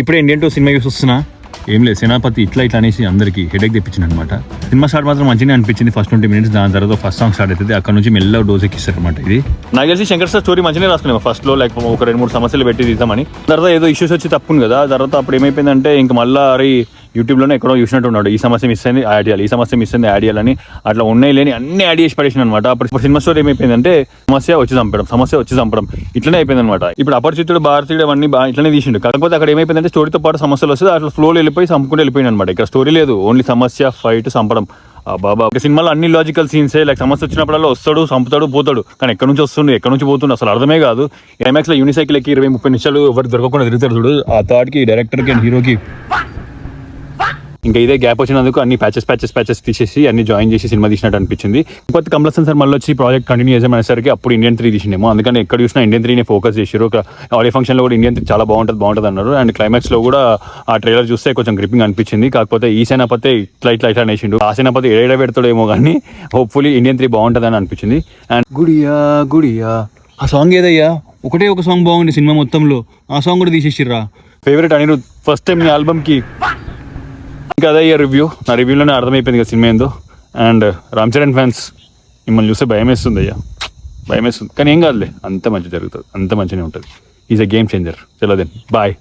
ఇప్పుడు Indian 2 cinema చూసి వస్తున్నా, ఏం లేదు సేనాపతి ఇట్లా అనేసి అందరికి హెడేక్ తెప్పించింది అనమాట. సినిమా స్టార్ట్ మాత్రం మంచిగా అనిపించింది ఫస్ట్ 20 minutes. దాని తర్వాత ఫస్ట్ సాంగ్ స్టార్ట్ అవుతుంది, అక్కడ నుంచి మెల్ల డోస్ ఎక్కిస్తారు అనమాట. ఇది నాకు తెలిసి శంకర్ సార్ స్టోరీ మంచిగా రాసుకున్నాం ఫస్ట్ లో, లైక్ ఒక 2-3 సమస్యలు పెట్టి తీద్దామని. తర్వాత ఏదో ఇష్యూస్ వచ్చి తప్పుంది కదా, తర్వాత అప్పుడు ఏమైపోయిందంటే ఇంక మళ్ళీ అరే యూట్యూబ్లోనే ఎక్కడో చూసినట్టు ఉన్నాడు, ఈ సమస్య మిస్ అయింది యాడ్ చేయాలి, ఈ సమస్య మిస్ అయింది యాడ్ చేయాలని, అట్లా ఉన్నాయి లేని అన్ని యాడ్ చేసి పడేసిన అనమాట. అప్పుడు సినిమా స్టోరీ ఏమైపోయిందంటే సమస్య వచ్చి చంపడం ఇట్లనే అయిపోయింది అనమాట. ఇప్పుడు అపరిచితుడు భారతీయుడు అవన్నీ ఇట్లనే తీసిండు. కాకపోతే అక్కడ ఏమైపోయిందంటే స్టోరీతో పాటు సమస్యలు వస్తే అట్లా ఫ్లోలో వెళ్ళిపోయి చంపుకుంటూ వెళ్ళిపోయింది అనమాట. ఇక్కడ స్టోరీ లేదు, ఓన్లీ సమస్య, ఫైట్, చంపడం. బాబా ఒక సినిమాలో అన్ని లాజికల్ సీన్సే, లైక్ సమస్య వచ్చినప్పుడల్లా వస్తాడు, చంపుతాడు, పోతాడు. కానీ ఎక్కడి నుంచి వస్తుండు, ఎక్కడి నుంచి పోతుండు అసలు అర్థమే కాదు. క్లైమాక్స్ లో యూనిసైకిల్ ఎక్కి 20-30 నిమిషాలు ఎవరు దొరకకుండా తిరుగుతాడు చూడు. ఆ థాట్ కి డైరెక్టర్ కి అండ్ హీరోకి ఇంకా ఇదే గ్యాప్ వచ్చినందుకు అన్ని ప్యాచెస్ తీసేసి అన్ని జాయిన్ చేసి సినిమా తీసినట్టు అనిపించింది. కొత్త కమల్ హాసన్ సార్ మళ్ళీ వచ్చి ప్రాజెక్ట్ కంటిన్యూ చేసేసరికి అప్పుడు ఇండియన్ 3 తీసిండేమో, అందుకని ఎక్కడ చూసినా ఇండియన్ 3నే ఫోకస్ చేసారు. ఒక ఆడియో ఫంక్షన్ లో కూడా ఇండియన్ 3 చాలా బాగుంటుంది అన్నారు. అండ్ క్లైమాక్స్ లో కూడా ఆ ట్రైలర్ చూస్తే కొంచెం గ్రిప్పింగ్ అనిపించింది. కాకపోతే ఈ సేనాపతి ఇట్లా అనేసిండు, ఆ సేనాపతి ఏడ పెడతాడేమో కానీ హోప్ఫుల్లీ ఇండియన్ 3 బాగుంటుంది అనిపించింది. అండ్ గుడియా ఆ సాంగ్ ఏదయ్యా, ఒకటే ఒక సాంగ్ బాగుంది సినిమా మొత్తంలో, ఆ సాంగ్ కూడా తీసేసిర్రా. ఫేవరెట్ అనిరుద్, ఫస్ట్ టైం నీ ఆల్బమ్కి ఇంకా అదే రివ్యూ. నా రివ్యూలోనే అర్థమైపోయింది కదా సినిమా ఏందో. అండ్ రామ్ చరణ్ ఫ్యాన్స్ మిమ్మల్ని చూస్తే భయం వేస్తుంది అయ్యా, భయం వేస్తుంది. కానీ ఏం కాదులే, అంత మంచి జరుగుతుంది, అంత మంచిగానే ఉంటుంది. Is a game changer. చలో దెన్ బాయ్.